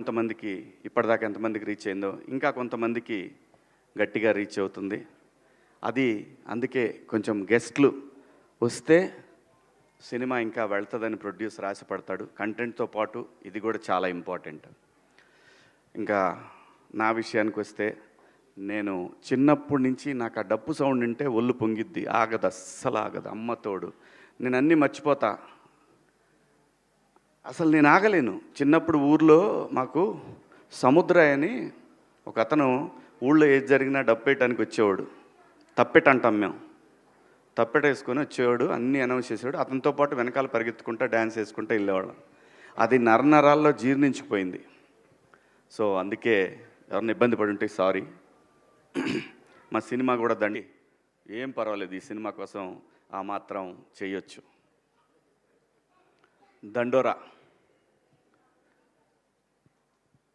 కొంతమందికి ఇప్పటిదాకా ఎంతమందికి రీచ్ అయిందో ఇంకా కొంతమందికి గట్టిగా రీచ్ అవుతుంది. అది అందుకే కొంచెం గెస్ట్లు వస్తే సినిమా ఇంకా వెళ్తుందని ప్రొడ్యూసర్ ఆశపడతాడు. కంటెంట్తో పాటు ఇది కూడా చాలా ఇంపార్టెంట్. ఇంకా నా విషయానికి వస్తే నేను చిన్నప్పటి నుంచి నాకు ఆ డప్పు సౌండ్ వింటే ఒళ్ళు పొంగిద్ది, ఆగదు, అస్సలు ఆగదు. అమ్మతోడు నేను అన్నీ మర్చిపోతా, అసలు నేను ఆగలేను. చిన్నప్పుడు ఊర్లో మాకు సముద్రయ్య అని ఒక అతను ఊళ్ళో ఏది జరిగినా డప్పేయటానికి వచ్చేవాడు. తప్పెట అంటాం మేము, తప్పెట వేసుకొని వచ్చేవాడు, అన్నీ అనౌన్స్ చేసేవాడు. అతనితో పాటు వెనకాల పరిగెత్తుకుంటా డ్యాన్స్ వేసుకుంటూ వెళ్ళేవాళ్ళం. అది నరనరాల్లో జీర్ణించిపోయింది. సో అందుకే ఎవరిని ఇబ్బంది పడి ఉంటే సారీ. మా సినిమా కూడా దండి, ఏం పర్వాలేదు, ఈ సినిమా కోసం ఆ మాత్రం చేయొచ్చు. దండోరా.